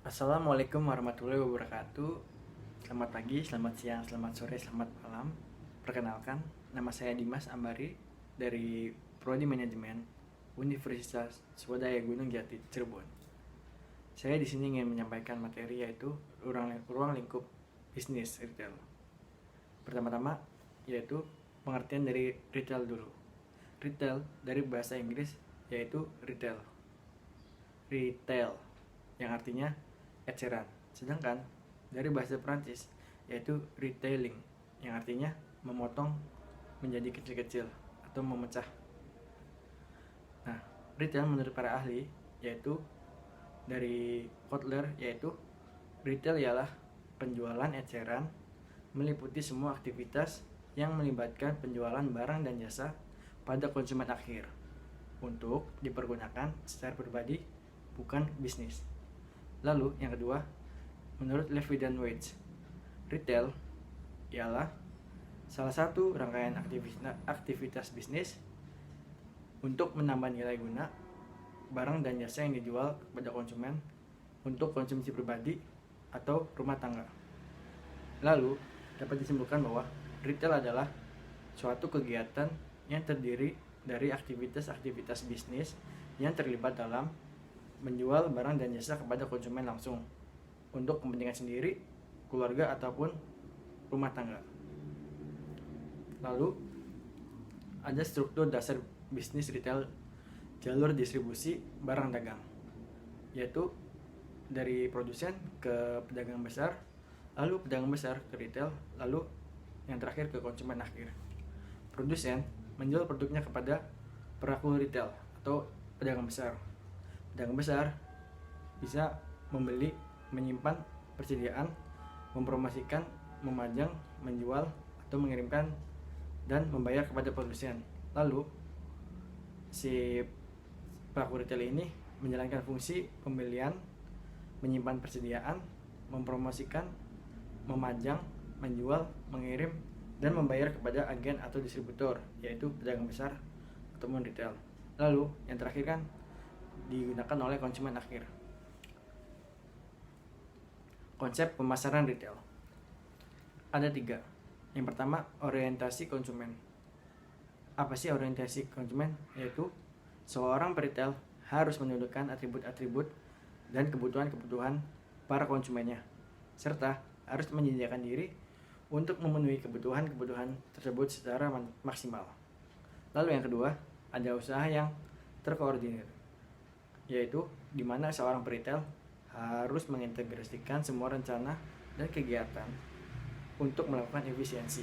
Assalamualaikum warahmatullahi wabarakatuh. Selamat pagi, selamat siang, selamat sore, selamat malam. Perkenalkan, nama saya Dimas Ambari dari Prodi Manajemen Universitas Swadaya Gunung Jati, Cirebon. Saya di sini ingin menyampaikan materi yaitu ruang lingkup bisnis retail. Pertama-tama yaitu pengertian dari retail dulu. Retail dari bahasa Inggris yaitu retail. Retail yang artinya eceran. Sedangkan dari bahasa Prancis yaitu retailing yang artinya memotong menjadi kecil-kecil atau memecah. Nah, retail menurut para ahli yaitu dari Kotler yaitu retail ialah penjualan eceran meliputi semua aktivitas yang melibatkan penjualan barang dan jasa pada konsumen akhir untuk dipergunakan secara pribadi bukan bisnis. Lalu yang kedua, menurut Levy dan Wedge, retail ialah salah satu rangkaian aktivitas bisnis untuk menambah nilai guna barang dan jasa yang dijual kepada konsumen untuk konsumsi pribadi atau rumah tangga. Lalu dapat disimpulkan bahwa retail adalah suatu kegiatan yang terdiri dari aktivitas-aktivitas bisnis yang terlibat dalam menjual barang dan jasa kepada konsumen langsung untuk kepentingan sendiri, keluarga, ataupun rumah tangga. Lalu ada struktur dasar bisnis retail jalur distribusi barang dagang, yaitu dari produsen ke pedagang besar, lalu pedagang besar ke retail, lalu yang terakhir ke konsumen akhir. Produsen menjual produknya kepada pelaku retail atau pedagang besar. Pedagang besar bisa membeli, menyimpan, persediaan, mempromosikan, memajang, menjual, atau mengirimkan dan membayar kepada produsen. Lalu si pelaku retail ini menjalankan fungsi pembelian, menyimpan persediaan, mempromosikan, memajang, menjual, mengirim, dan membayar kepada agen atau distributor, yaitu pedagang besar ataupun retail. Lalu yang terakhir kan digunakan oleh konsumen akhir. Konsep pemasaran retail ada 3. Yang pertama, orientasi konsumen. Apa sih orientasi konsumen? Yaitu seorang peritel harus menundukkan atribut-atribut dan kebutuhan-kebutuhan para konsumennya, serta harus menyediakan diri untuk memenuhi kebutuhan-kebutuhan tersebut secara maksimal. Lalu yang kedua, ada usaha yang terkoordinir, yaitu di mana seorang peritel harus mengintegrasikan semua rencana dan kegiatan untuk melakukan efisiensi.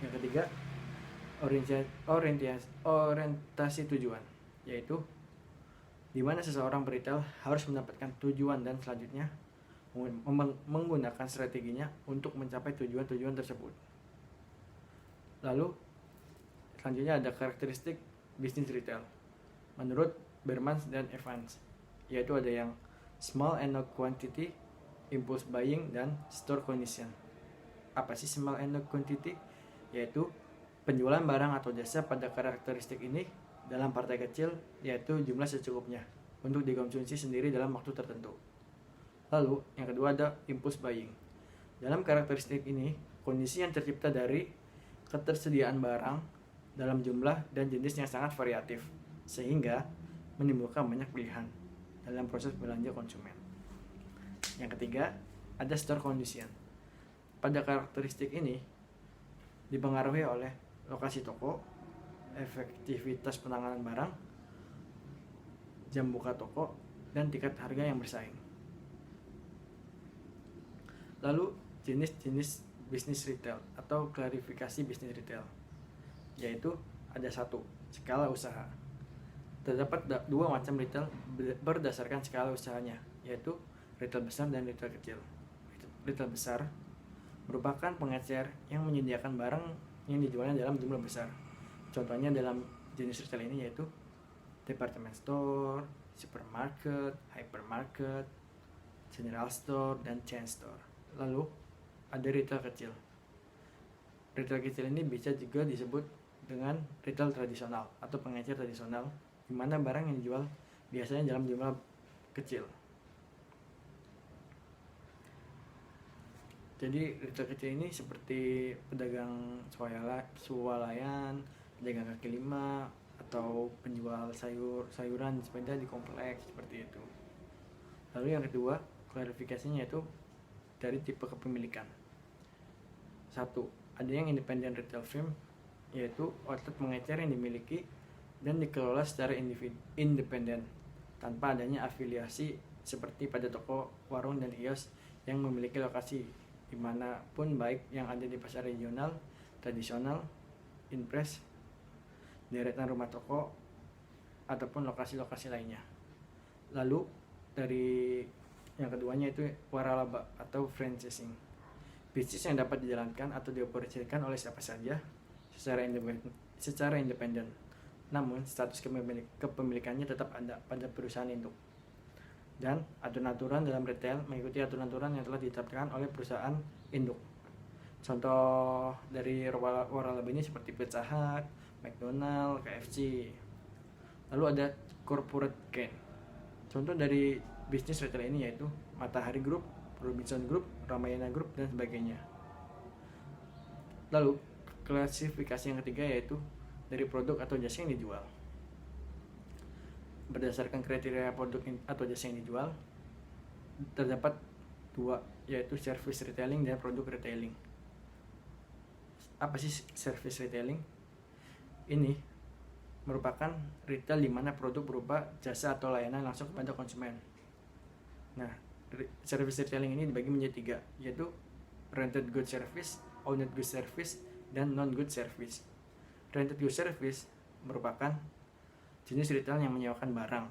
Yang ketiga, orientasi tujuan, yaitu di mana seseorang peritel harus mendapatkan tujuan dan selanjutnya menggunakan strateginya untuk mencapai tujuan-tujuan tersebut. Lalu selanjutnya ada karakteristik bisnis retail menurut Bermans dan Evans, yaitu ada yang small and no quantity, impulse buying, dan store condition. Apa sih small and no quantity? Yaitu penjualan barang atau jasa pada karakteristik ini dalam partai kecil, yaitu jumlah secukupnya untuk dikonsumsi sendiri dalam waktu tertentu. Lalu yang kedua ada impulse buying. Dalam karakteristik ini, kondisi yang tercipta dari ketersediaan barang dalam jumlah dan jenis yang sangat variatif, sehingga menimbulkan banyak pilihan dalam proses belanja konsumen. Yang ketiga, ada store condition. Pada karakteristik ini dipengaruhi oleh lokasi toko, efektivitas penanganan barang, jam buka toko, dan tingkat harga yang bersaing. Lalu jenis-jenis bisnis retail atau klarifikasi bisnis retail, yaitu ada 1, skala usaha. Terdapat 2 macam retail berdasarkan skala usahanya, yaitu retail besar dan retail kecil. Retail besar merupakan pengecer yang menyediakan barang yang dijualnya dalam jumlah besar. Contohnya dalam jenis retail ini yaitu department store, supermarket, hypermarket, general store, dan chain store. Lalu ada retail kecil. Retail kecil ini bisa juga disebut dengan retail tradisional atau pengecer tradisional, di mana barang yang dijual biasanya dalam jumlah kecil. Jadi retail kecil ini seperti pedagang swalayan, pedagang kaki lima, atau penjual sayuran sepeda di kompleks seperti itu. Lalu yang kedua, klarifikasinya yaitu dari tipe kepemilikan. Satu, ada yang independent retail firm, yaitu outlet mengecer yang dimiliki dan dikelola secara independen tanpa adanya afiliasi seperti pada toko, warung, dan kios yang memiliki lokasi dimanapun, baik yang ada di pasar regional, tradisional, impres, deretan rumah toko, ataupun lokasi-lokasi lainnya. Lalu dari yang keduanya itu waralaba atau franchising, bisnis yang dapat dijalankan atau dioperasikan oleh siapa saja secara independen, namun status kepemilikannya tetap ada pada perusahaan induk. Dan aturan-aturan dalam retail mengikuti aturan-aturan yang telah ditetapkan oleh perusahaan induk. Contoh dari waralaba ini seperti Pizza Hut, McDonald, KFC. Lalu ada corporate gain. Contoh dari bisnis retail ini yaitu Matahari Group, Robinson Group, Ramayana Group, dan sebagainya. Lalu klasifikasi yang ketiga yaitu dari produk atau jasa yang dijual. Berdasarkan kriteria produk atau jasa yang dijual, terdapat dua, yaitu service retailing dan produk retailing. Apa sih service retailing? Ini merupakan retail di mana produk berupa jasa atau layanan langsung kepada konsumen. Nah, service retailing ini dibagi menjadi tiga, yaitu rented goods service, owned goods service, dan non-goods service. Rented goods service merupakan jenis retail yang menyewakan barang,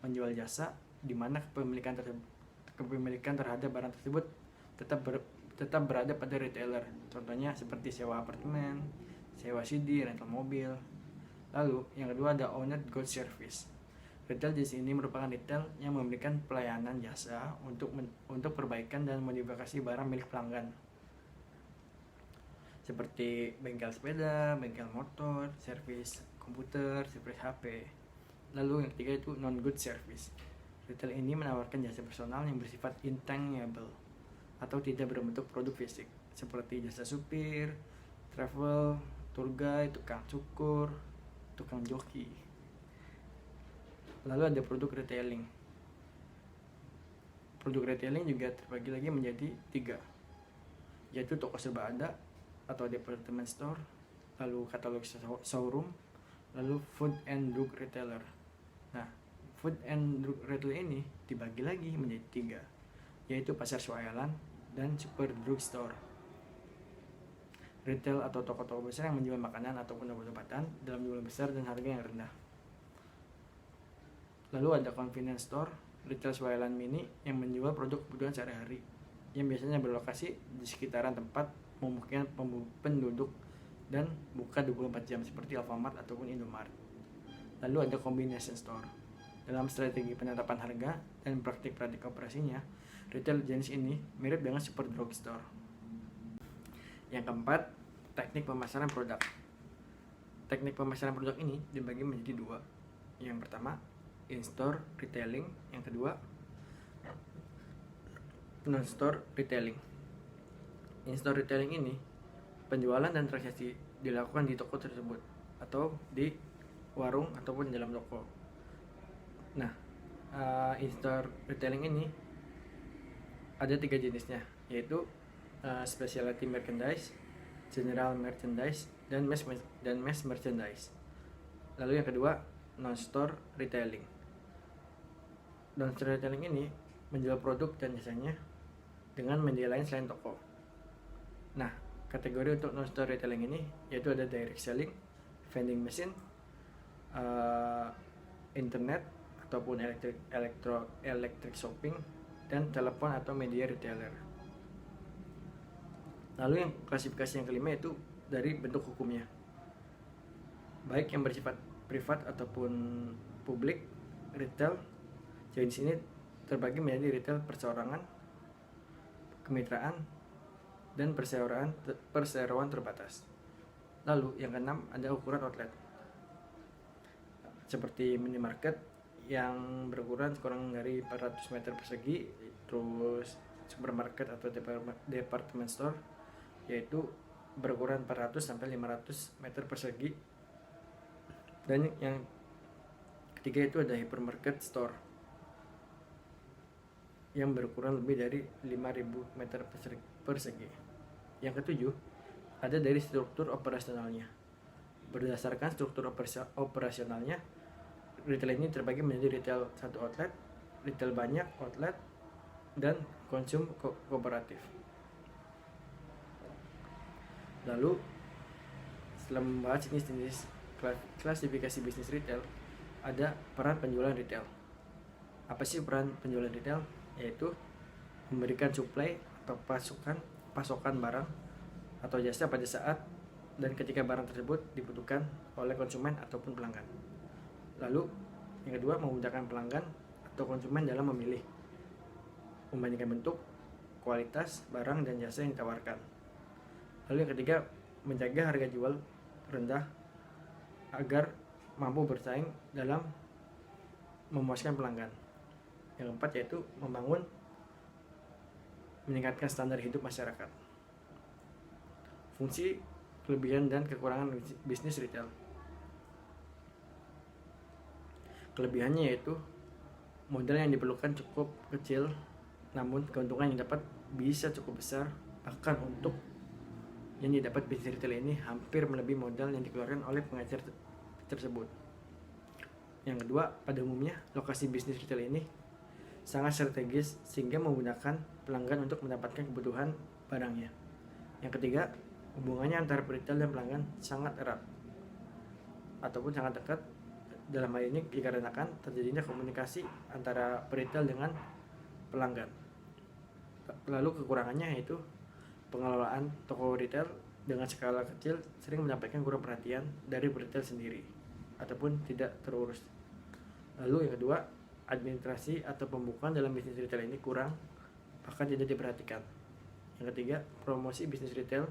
menjual jasa, di mana kepemilikan terhadap barang tersebut tetap berada pada retailer. Contohnya seperti sewa apartemen, sewa CD, rental mobil. Lalu yang kedua ada owned goods service. Retail di sini merupakan retail yang memberikan pelayanan jasa untuk perbaikan dan modifikasi barang milik pelanggan, seperti bengkel sepeda, bengkel motor, servis komputer, servis HP. Lalu yang ketiga itu non-good service. Retail ini menawarkan jasa personal yang bersifat intangible atau tidak berbentuk produk fisik, seperti jasa supir, travel, tour guide, tukang cukur, tukang joki. Lalu ada produk retailing. Produk retailing juga terbagi lagi menjadi tiga, yaitu toko serba ada atau department store, lalu katalog showroom, lalu food and drug retailer. Nah, food and drug retailer ini dibagi lagi menjadi tiga, yaitu pasar swayalan dan super drug store. Retail atau toko-toko besar yang menjual makanan ataupun obat-obatan dalam jumlah besar dan harga yang rendah. Lalu ada convenience store, retail swayalan mini yang menjual produk kebutuhan sehari-hari, yang biasanya berlokasi di sekitaran tempat pemukiman penduduk dan buka 24 jam seperti Alfamart ataupun Indomaret. Lalu ada combination store. Dalam strategi penetapan harga dan praktik-praktik operasinya, retail jenis ini mirip dengan super drugstore. Yang keempat, teknik pemasaran produk. Teknik pemasaran produk ini dibagi menjadi dua. Yang pertama, in-store retailing. Yang kedua, non-store retailing. In-store retailing ini penjualan dan transaksi dilakukan di toko tersebut atau di warung ataupun di dalam toko. Nah, in-store retailing ini ada tiga jenisnya, yaitu specialty merchandise, general merchandise, dan mass merchandise. Lalu yang kedua, non-store retailing. Non-store retailing ini menjual produk dan jasanya dengan media lain selain toko. Nah, kategori untuk non-store retailing ini yaitu ada direct selling, vending machine, internet ataupun electric shopping, dan telepon atau media retailer. Lalu yang klasifikasi yang kelima itu dari bentuk hukumnya, baik yang bersifat privat ataupun publik. Retail jenis ini terbagi menjadi retail perseorangan, kemitraan, dan perseroan terbatas. Lalu yang keenam ada ukuran outlet, seperti minimarket yang berukuran kurang dari 400 meter persegi, terus supermarket atau department store, yaitu berukuran 400 sampai 500 meter persegi. Dan yang ketiga itu ada hypermarket store yang berukuran lebih dari 5.000 meter persegi. Yang ketujuh, ada dari struktur operasionalnya. Berdasarkan struktur operasionalnya, retail ini terbagi menjadi retail satu outlet, retail banyak outlet, dan konsum kooperatif. Lalu setelah membahas jenis-jenis klasifikasi bisnis retail, ada peran penjualan retail. Apa sih peran penjualan retail? Yaitu memberikan supply atau pasokan barang atau jasa pada saat dan ketika barang tersebut dibutuhkan oleh konsumen ataupun pelanggan. Lalu yang kedua, memudahkan pelanggan atau konsumen dalam memilih, membandingkan bentuk, kualitas barang dan jasa yang ditawarkan. Lalu yang ketiga, menjaga harga jual rendah agar mampu bersaing dalam memuaskan pelanggan. Yang keempat yaitu meningkatkan standar hidup masyarakat. Fungsi, kelebihan dan kekurangan bisnis retail. Kelebihannya yaitu modal yang diperlukan cukup kecil, namun keuntungan yang dapat bisa cukup besar. Bahkan untuk yang didapat bisnis retail ini hampir melebihi modal yang dikeluarkan oleh pengecer tersebut. Yang kedua, pada umumnya lokasi bisnis retail ini sangat strategis sehingga memudahkan pelanggan untuk mendapatkan kebutuhan barangnya. Yang ketiga, hubungannya antara retail dan pelanggan sangat erat ataupun sangat dekat. Dalam hal ini dikarenakan terjadinya komunikasi antara retail dengan pelanggan. Lalu kekurangannya yaitu pengelolaan toko retail dengan skala kecil sering mendapatkan kurang perhatian dari retail sendiri ataupun tidak terurus. Lalu yang kedua, administrasi atau pembukuan dalam bisnis retail ini kurang bahkan tidak diperhatikan. Yang ketiga, promosi bisnis retail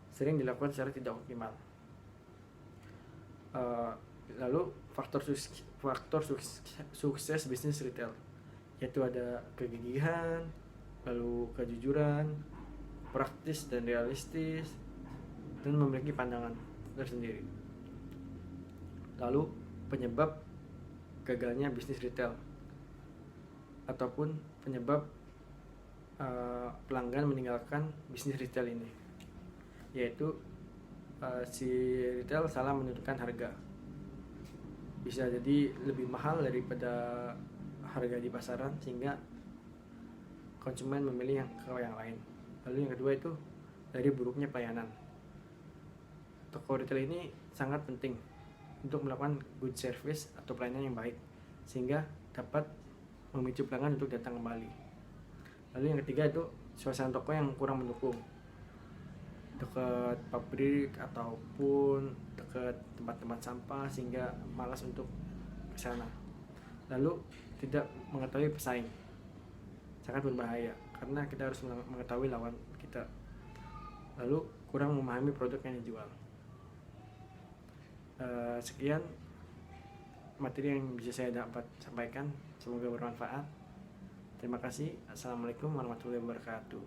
sering dilakukan secara tidak optimal. Lalu faktor sukses bisnis retail yaitu ada kegigihan, lalu kejujuran, praktis dan realistis, dan memiliki pandangan tersendiri. Lalu penyebab gagalnya bisnis retail ataupun penyebab pelanggan meninggalkan bisnis retail ini, yaitu si retail salah menentukan harga. Bisa jadi lebih mahal daripada harga di pasaran sehingga konsumen memilih yang lain. Lalu yang kedua itu dari buruknya pelayanan. Toko retail ini sangat penting untuk melakukan good service atau pelayanan yang baik sehingga dapat memicu pelanggan untuk datang kembali. Lalu yang ketiga itu suasana toko yang kurang mendukung, dekat pabrik ataupun dekat tempat-tempat sampah sehingga malas untuk ke sana. Lalu tidak mengetahui pesaing, sangat berbahaya karena kita harus mengetahui lawan kita. Lalu kurang memahami produk yang dijual. Sekian materi yang bisa saya dapat sampaikan, semoga bermanfaat. Terima kasih. Assalamualaikum warahmatullahi wabarakatuh.